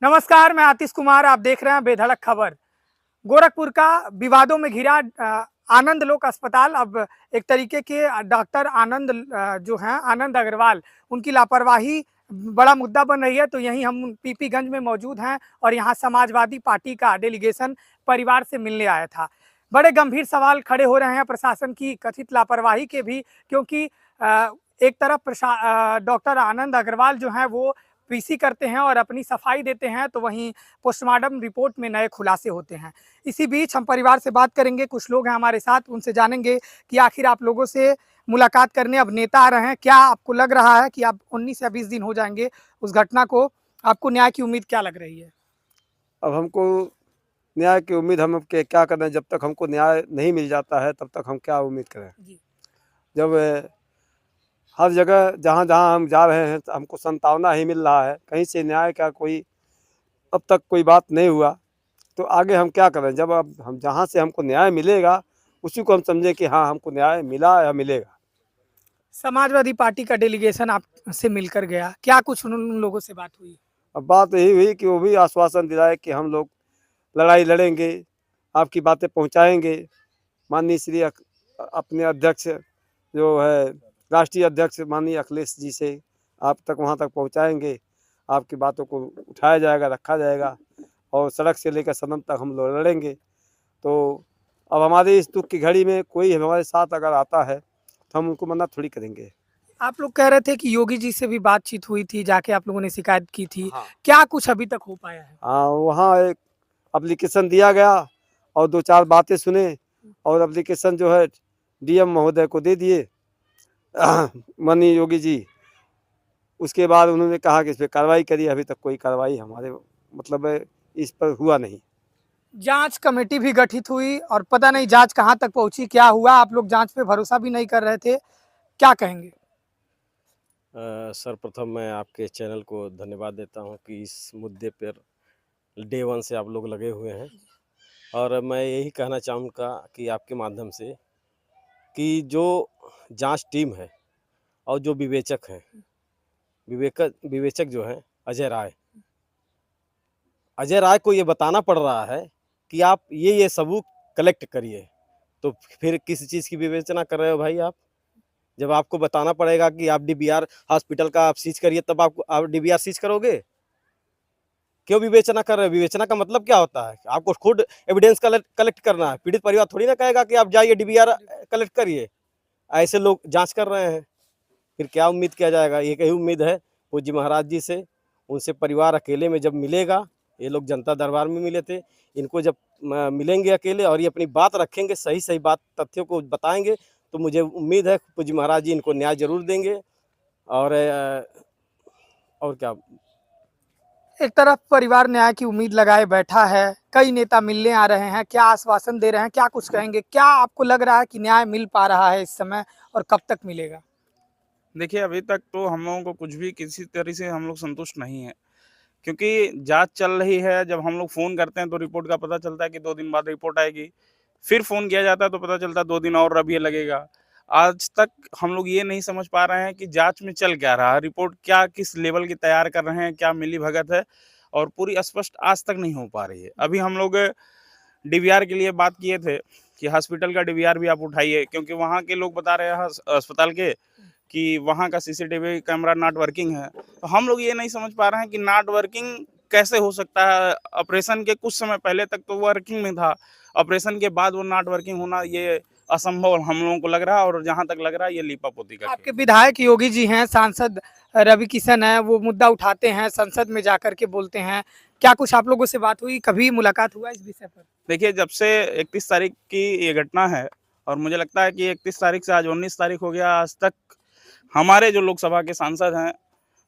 नमस्कार, मैं आतिश कुमार। आप देख रहे हैं बेधड़क खबर। गोरखपुर का विवादों में घिरा आनंद लोक अस्पताल अब एक तरीके के डॉक्टर आनंद जो हैं आनंद अग्रवाल, उनकी लापरवाही बड़ा मुद्दा बन रही है। तो यहीं हम पीपीगंज में मौजूद हैं और यहाँ समाजवादी पार्टी का डेलीगेशन परिवार से मिलने आया था। बड़े गंभीर सवाल खड़े हो रहे हैं प्रशासन की कथित लापरवाही के भी, क्योंकि एक तरफ डॉक्टर आनंद अग्रवाल जो हैं वो पीसी करते हैं और अपनी सफाई देते हैं, तो वहीं पोस्टमार्टम रिपोर्ट में नए खुलासे होते हैं। इसी बीच हम परिवार से बात करेंगे, कुछ लोग हैं हमारे साथ, उनसे जानेंगे कि आखिर आप लोगों से मुलाकात करने अब नेता आ रहे हैं, क्या आपको लग रहा है कि अब 19 या 20 दिन हो जाएंगे उस घटना को, आपको न्याय की उम्मीद क्या लग रही है? अब हमको न्याय की उम्मीद हम अब क्या करें, जब तक हमको न्याय नहीं मिल जाता है तब तक हम क्या उम्मीद करें। जी। जब हर जगह जहाँ जहाँ हम जा रहे हैं तो हमको संतावना ही मिल रहा है, कहीं से न्याय का कोई अब तक कोई बात नहीं हुआ, तो आगे हम क्या करें। जब अब हम जहाँ से हमको न्याय मिलेगा उसी को हम समझें कि हाँ हमको न्याय मिला या मिलेगा। समाजवादी पार्टी का डेलीगेशन आपसे मिलकर गया, क्या कुछ उन लोगों से बात हुई? अब बात यही हुई कि वो भी आश्वासन दिलाए कि हम लोग लड़ाई लड़ेंगे, आपकी बातें पहुँचाएँगे। माननीय श्री अपने अध्यक्ष जो है राष्ट्रीय अध्यक्ष माननीय अखिलेश जी से आप तक वहाँ तक पहुँचाएँगे, आपकी बातों को उठाया जाएगा, रखा जाएगा और सड़क से लेकर सदन तक हम लोग लड़ेंगे। तो अब हमारे इस दुख की घड़ी में कोई हमारे साथ अगर आता है तो हम उनको मना थोड़ी करेंगे। आप लोग कह रहे थे कि योगी जी से भी बातचीत हुई थी, जाके आप लोगों ने शिकायत की थी, हाँ। क्या कुछ अभी तक हो पाया है? हाँ, वहाँ एक एप्लीकेशन दिया गया और 2-4 बातें सुने और एप्लीकेशन जो है डीएम महोदय को दे दिए माननीय योगी जी। उसके बाद उन्होंने कहा कि इस पे कार्रवाई करिए, अभी तक कोई कार्रवाई हमारे मतलब इस पर हुआ नहीं। जांच कमेटी भी गठित हुई और पता नहीं जांच कहां तक पहुंची, क्या हुआ? आप लोग जांच पे भरोसा भी नहीं कर रहे थे, क्या कहेंगे? सर्वप्रथम मैं आपके चैनल को धन्यवाद देता हूं कि इस मुद्दे पर डे वन से आप लोग लगे हुए हैं। और मैं यही कहना चाहूँगा कि आपके माध्यम से कि जो जांच टीम है और जो विवेचक हैं, विवेचक जो हैं अजय राय को ये बताना पड़ रहा है कि आप ये सबूत कलेक्ट करिए, तो फिर किस चीज़ की विवेचना कर रहे हो भाई आप? जब आपको बताना पड़ेगा कि आप डीबीआर हॉस्पिटल का आप सीज करिए, तब आप डीबीआर सीज करोगे? क्यों विवेचना कर रहे हो? विवेचना का मतलब क्या होता है? आपको खुद एविडेंस कलेक्ट करना है। पीड़ित परिवार थोड़ी ना कहेगा कि आप जाइए डीबीआर कलेक्ट करिए। ऐसे लोग जांच कर रहे हैं, फिर क्या उम्मीद किया जाएगा? एक ही उम्मीद है पूज्य महाराज जी से, उनसे परिवार अकेले में जब मिलेगा, ये लोग जनता दरबार में मिले थे, इनको जब मिलेंगे अकेले और ये अपनी बात रखेंगे, सही सही बात तथ्यों को बताएंगे, तो मुझे उम्मीद है पूज्य महाराज जी इनको न्याय जरूर देंगे। और क्या। एक तरफ परिवार न्याय की उम्मीद लगाए बैठा है, कई नेता मिलने आ रहे हैं, क्या आश्वासन दे रहे हैं, क्या कुछ कहेंगे? क्या आपको लग रहा है कि न्याय मिल पा रहा है इस समय और कब तक मिलेगा? देखिए, अभी तक तो हम लोगों को कुछ भी किसी तरह से हम लोग संतुष्ट नहीं हैं, क्योंकि जाँच चल रही है। जब हम लोग फ़ोन करते हैं तो रिपोर्ट का पता चलता है कि 2 दिन बाद रिपोर्ट आएगी। फिर फ़ोन किया जाता है तो पता चलता है 2 दिन और अभी लगेगा। आज तक हम लोग ये नहीं समझ पा रहे हैं कि जाँच में चल क्या रहा है, रिपोर्ट क्या किस लेवल की तैयार कर रहे हैं, क्या मिली-भगत है और पूरी स्पष्ट आज तक नहीं हो पा रही है। अभी हम लोग डीवीआर के लिए बात किए थे कि हॉस्पिटल का डीवीआर भी आप उठाइए, क्योंकि वहाँ के लोग बता रहे हैं अस्पताल के कि वहाँ का सीसीटीवी कैमरा नॉट वर्किंग है। तो हम लोग ये नहीं समझ पा रहे हैं कि नॉट वर्किंग कैसे हो सकता है? ऑपरेशन के कुछ समय पहले तक तो वर्किंग में था, ऑपरेशन के बाद वो नॉट वर्किंग होना ये असंभव हम लोगों को लग रहा है और जहाँ तक लग रहा है ये लीपापोती का आपके खेल है। विधायक योगी जी हैं, सांसद रवि किशन है, वो मुद्दा उठाते हैं, संसद में जाकर के बोलते हैं, क्या कुछ आप लोगों से बात हुई, कभी मुलाकात हुआ इस विषय पर? देखिए, जब से 31 तारीख की ये घटना है और मुझे लगता है कि 31 तारीख से आज 19 तारीख हो गया, आज तक हमारे जो लोकसभा के सांसद हैं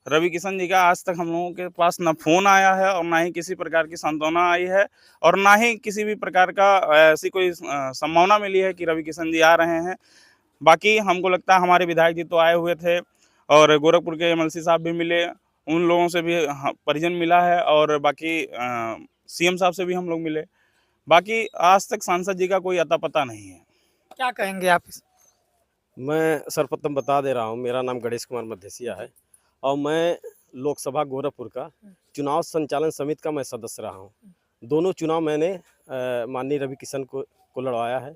रवि किशन जी का आज तक हम लोगों के पास ना फ़ोन आया है और ना ही किसी प्रकार की सांत्वना आई है और ना ही किसी भी प्रकार का ऐसी कोई संभावना मिली है कि रवि किशन जी आ रहे हैं। बाकी हमको लगता है हमारे विधायक जी तो आए हुए थे और गोरखपुर के एमएलसी साहब भी मिले, उन लोगों से भी परिजन मिला है और बाकी सीएम साहब से भी हम लोग मिले। बाकी आज तक सांसद जी का कोई अता पता नहीं है। क्या कहेंगे आप इस? मैं सर्वप्रथम बता दे रहा हूँ, मेरा नाम गणेश कुमार मधेसिया है और मैं लोकसभा गोरखपुर का चुनाव संचालन समिति का मैं सदस्य रहा हूँ। दोनों चुनाव मैंने माननीय रवि किशन को लड़वाया है।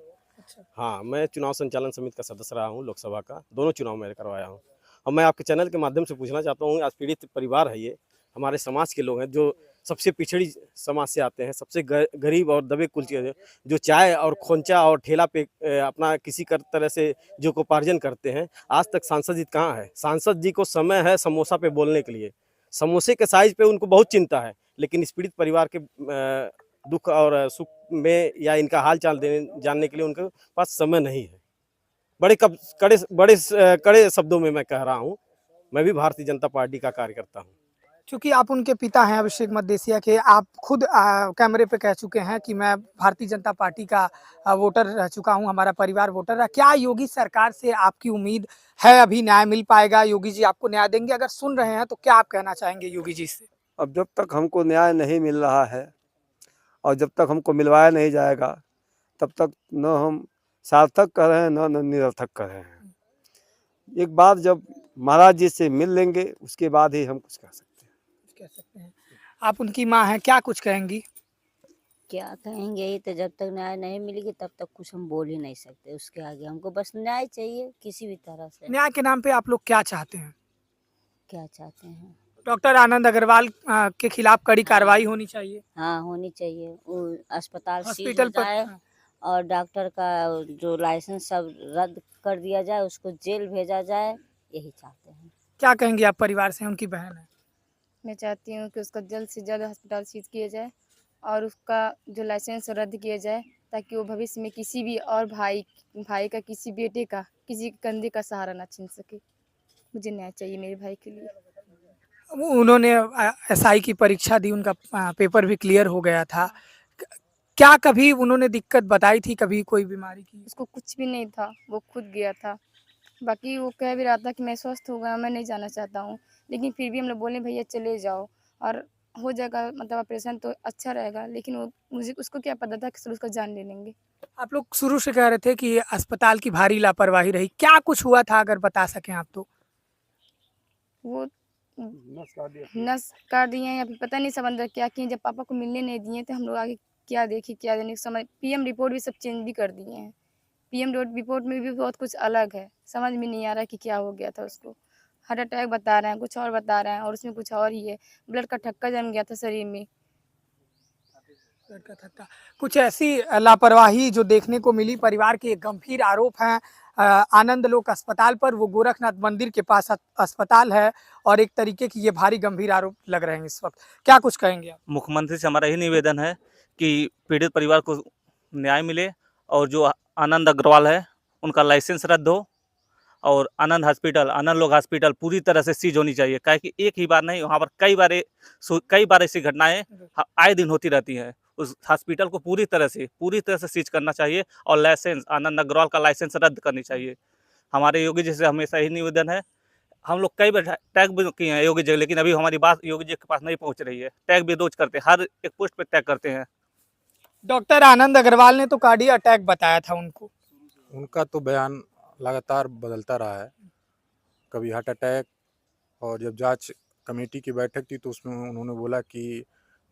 हाँ, मैं चुनाव संचालन समिति का सदस्य रहा हूँ लोकसभा का, दोनों चुनाव मैंने करवाया हूँ। और मैं आपके चैनल के माध्यम से पूछना चाहता हूँ, आज पीड़ित परिवार है ये, हमारे समाज के लोग हैं जो सबसे पिछड़ी समाज से आते हैं, सबसे गरीब और दबे कुल के, जो चाय और खोंचा और ठेला पे अपना किसी तरह से जो उपार्जन करते हैं। आज तक सांसद जी कहाँ है? सांसद जी को समय है समोसा पे बोलने के लिए, समोसे के साइज पे उनको बहुत चिंता है, लेकिन इस पीड़ित परिवार के दुख और सुख में या इनका हाल चाल जानने के लिए उनके पास समय नहीं है। कड़े शब्दों में मैं कह रहा हूँ, मैं भी भारतीय जनता पार्टी का कार्यकर्ता हूँ। क्योंकि आप उनके पिता हैं अभिषेक मदेसिया के, आप खुद कैमरे पे कह चुके हैं कि मैं भारतीय जनता पार्टी का वोटर रह चुका हूं, हमारा परिवार वोटर है। क्या योगी सरकार से आपकी उम्मीद है अभी न्याय मिल पाएगा? योगी जी आपको न्याय देंगे? अगर सुन रहे हैं तो क्या आप कहना चाहेंगे योगी जी से? अब जब तक हमको न्याय नहीं मिल रहा है और जब तक हमको मिलवाया नहीं जाएगा, तब तक न हम सार्थक कर रहे हैं न निरर्थक कर रहे हैं। एक बार जब महाराज जी से मिल लेंगे, उसके बाद ही हम कुछ कह सकते हैं। कह सकते हैं। आप उनकी माँ हैं, क्या कुछ कहेंगी? क्या कहेंगे, ये तो जब तक न्याय नहीं मिलेगी तब तक कुछ हम बोल ही नहीं सकते। उसके आगे हमको बस न्याय चाहिए किसी भी तरह से। न्याय के नाम पे आप लोग क्या चाहते हैं? क्या चाहते हैं? डॉक्टर आनंद अग्रवाल के खिलाफ कड़ी कार्रवाई होनी चाहिए। हाँ, होनी चाहिए। वो अस्पताल सीज हो हॉस्पिटल पर जाए और डॉक्टर का जो लाइसेंस सब रद्द कर दिया जाए, उसको जेल भेजा जाए, यही चाहते हैं। क्या कहेंगे आप परिवार से? उनकी बहन है। मैं चाहती हूँ कि उसका जल्द से जल्द अस्पताल सीज किया जाए और उसका जो लाइसेंस रद्द किया जाए, ताकि वो भविष्य में किसी भी और भाई का, किसी बेटे का, किसी कंधे का सहारा ना छीन सके। मुझे न्याय चाहिए मेरे भाई के लिए। उन्होंने एसआई की परीक्षा दी, उनका पेपर भी क्लियर हो गया था। क्या कभी उन्होंने दिक्कत बताई थी, कभी कोई बीमारी की? उसको कुछ भी नहीं था, वो खुद गया था। बाकी वो कह भी रहा था कि मैं स्वस्थ हो गया, मैं नहीं जाना चाहता हूँ, लेकिन फिर भी हम लोग बोले भैया चले जाओ और हो जाएगा, मतलब ऑपरेशन तो अच्छा रहेगा। लेकिन वो मुझे उसको क्या पता था कि सर उसका जान ले लेंगे। आप लोग शुरू से कह रहे थे कि अस्पताल की भारी लापरवाही रही, क्या कुछ हुआ था अगर बता सकें आप तो? वो नस काट दिए हैं या फिर पता नहीं सब अंदर क्या किए। जब पापा को मिलने नहीं दिए तो हम लोग आगे क्या देखे क्या देने समझ। पीएम रिपोर्ट भी सब चेंज भी कर दिए हैं। पीएम रिपोर्ट में भी बहुत कुछ अलग है, समझ में नहीं आ रहा कि क्या हो गया था उसको। हार्ट अटैक बता रहे हैं, कुछ और बता रहे हैं और उसमें कुछ और ही है। ब्लड का थक्का जम गया था शरीर में। कुछ ऐसी लापरवाही जो देखने को मिली, परिवार के गंभीर आरोप हैं आनंद लोक अस्पताल पर। वो गोरखनाथ मंदिर के पास अस्पताल है और एक तरीके की ये भारी गंभीर आरोप लग रहे हैं इस वक्त। क्या कुछ कहेंगे आप? मुख्यमंत्री से हमारा यही निवेदन है कि पीड़ित परिवार को न्याय मिले और जो आनंद अग्रवाल है उनका लाइसेंस रद्द हो और आनंद लोक हॉस्पिटल पूरी तरह से सीज होनी चाहिए। काहे कि एक ही बार नहीं, वहाँ पर कई बार ऐसी घटनाएं आए दिन होती रहती हैं। उस हॉस्पिटल को पूरी तरह से सीज करना चाहिए और लाइसेंस आनंद अग्रवाल का लाइसेंस रद्द करनी चाहिए। हमारे योगी जी से हमेशा यही निवेदन है। हम लोग कई बार टैग भी किए हैं योगी जी, लेकिन अभी हमारी बात योगी जी के पास नहीं पहुंच रही है। टैग भी रोज करते हैं, हर एक पोस्ट पे टैग करते हैं। डॉक्टर आनंद अग्रवाल ने तो कार्डियक अटैक बताया था उनको। उनका तो बयान लगातार बदलता रहा है, कभी हार्ट अटैक, और जब जांच कमेटी की बैठक थी तो उसमें उन्होंने बोला कि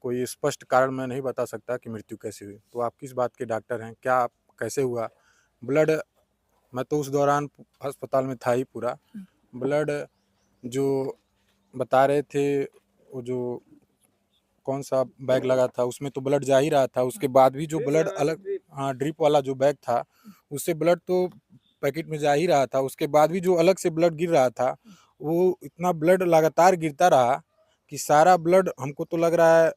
कोई स्पष्ट कारण मैं नहीं बता सकता कि मृत्यु कैसे हुई। तो आप किस बात के डॉक्टर हैं, क्या कैसे हुआ? ब्लड, मैं तो उस दौरान अस्पताल में था ही पूरा। ब्लड जो बता रहे थे, वो जो कौन सा बैग लगा था उसमें तो ब्लड जा ही रहा था। उसके बाद भी जो ब्लड अलग, हाँ, ड्रिप वाला जो बैग था उससे ब्लड तो पैकेट में जा ही रहा था। उसके बाद भी जो अलग से ब्लड गिर रहा था, वो इतना ब्लड लगातार गिरता रहा कि सारा ब्लड हमको तो लग रहा है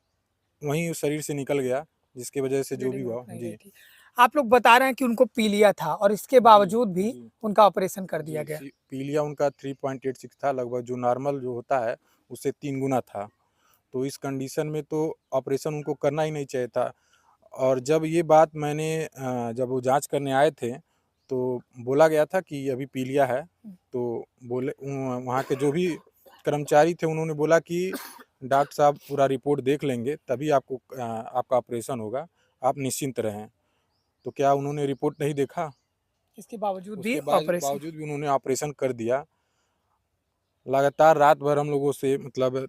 वहीं शरीर से निकल गया, जिसकी वजह से जो भी हुआ। जी, आप लोग बता रहे हैं कि उनको पीलिया था और इसके बावजूद भी उनका ऑपरेशन कर दिया गया। पीलिया उनका 3.86 था लगभग, जो नॉर्मल जो होता है उससे 3 गुना था। तो इस कंडीशन में तो ऑपरेशन उनको करना ही नहीं चाहिए था। और जब ये बात मैंने जब वो जांच करने आए थे तो बोला गया था कि अभी पीलिया है। तो बोले वहाँ के जो भी कर्मचारी थे उन्होंने बोला कि डॉक्टर साहब पूरा रिपोर्ट देख लेंगे तभी आपका ऑपरेशन होगा, आप निश्चिंत रहें। तो क्या उन्होंने रिपोर्ट नहीं देखा? इसके बावजूद भी बावजूद भी उन्होंने ऑपरेशन कर दिया। लगातार रात भर हम लोगों से मतलब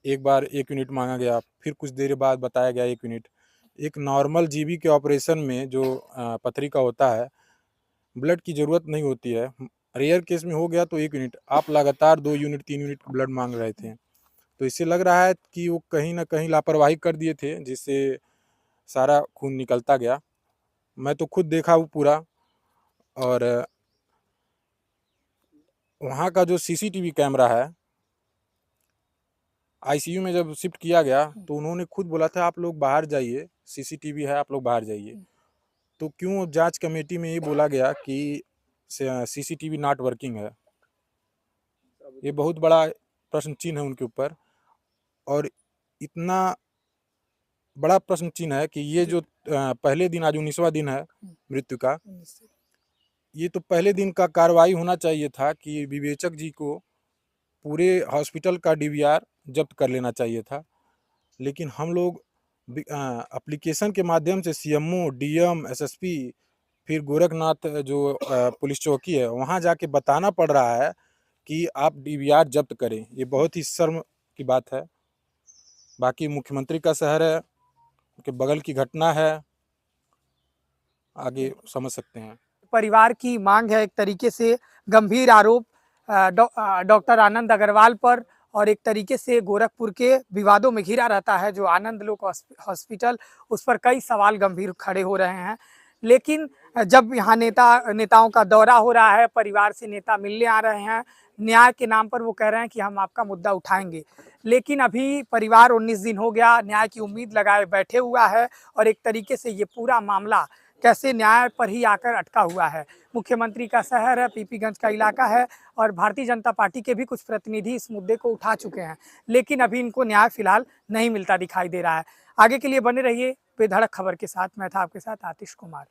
एक बार 1 यूनिट मांगा गया, फिर कुछ देर बाद बताया गया 1 यूनिट। एक नॉर्मल जीबी के ऑपरेशन में जो पथरी का होता है, ब्लड की ज़रूरत नहीं होती है। रेयर केस में हो गया तो 1 यूनिट, आप लगातार 2 यूनिट 3 यूनिट ब्लड मांग रहे थे। तो इससे लग रहा है कि वो कहीं न कहीं लापरवाही कर दिए थे, जिससे सारा खून निकलता गया। मैं तो खुद देखा हूँ पूरा। और वहाँ का जो सीसीटीवी कैमरा है, आईसीयू में जब शिफ्ट किया गया तो उन्होंने खुद बोला था आप लोग बाहर जाइए, सीसीटीवी है आप लोग बाहर जाइए। तो क्यों जांच कमेटी में ये बोला गया कि सीसीटीवी नॉट वर्किंग है? ये बहुत बड़ा प्रश्न चिन्ह है उनके ऊपर। और इतना बड़ा प्रश्न चिन्ह है कि ये जो पहले दिन, आज 19वां दिन है मृत्यु का, ये तो पहले दिन का कार्रवाई होना चाहिए था कि विवेचक जी को पूरे हॉस्पिटल का डीवीआर जब्त कर लेना चाहिए था। लेकिन हम लोग एप्लीकेशन के माध्यम से सीएमओ, डीएम, एसएसपी, फिर गोरखनाथ जो पुलिस चौकी है, वहाँ जाके बताना पड़ रहा है कि आप डीवीआर जब्त करें। ये बहुत ही शर्म की बात है। बाकी मुख्यमंत्री का शहर है, उनके बगल की घटना है, आगे समझ सकते हैं। परिवार की मांग है एक तरीके से गंभीर आरोप डॉक्टर आनंद अग्रवाल पर, और एक तरीके से गोरखपुर के विवादों में घिरा रहता है जो आनंद लोक हॉस्पिटल, उस पर कई सवाल गंभीर खड़े हो रहे हैं। लेकिन जब यहाँ नेताओं का दौरा हो रहा है, परिवार से नेता मिलने आ रहे हैं, न्याय के नाम पर वो कह रहे हैं कि हम आपका मुद्दा उठाएंगे, लेकिन अभी परिवार 19 दिन हो गया न्याय की उम्मीद लगाए बैठे हुआ है, और एक तरीके से ये पूरा मामला कैसे न्याय पर ही आकर अटका हुआ है। मुख्यमंत्री का शहर है, पीपीगंज का इलाका है, और भारतीय जनता पार्टी के भी कुछ प्रतिनिधि इस मुद्दे को उठा चुके हैं, लेकिन अभी इनको न्याय फिलहाल नहीं मिलता दिखाई दे रहा है। आगे के लिए बने रहिए बेधड़क खबर के साथ। मैं था आपके साथ आतिश कुमार।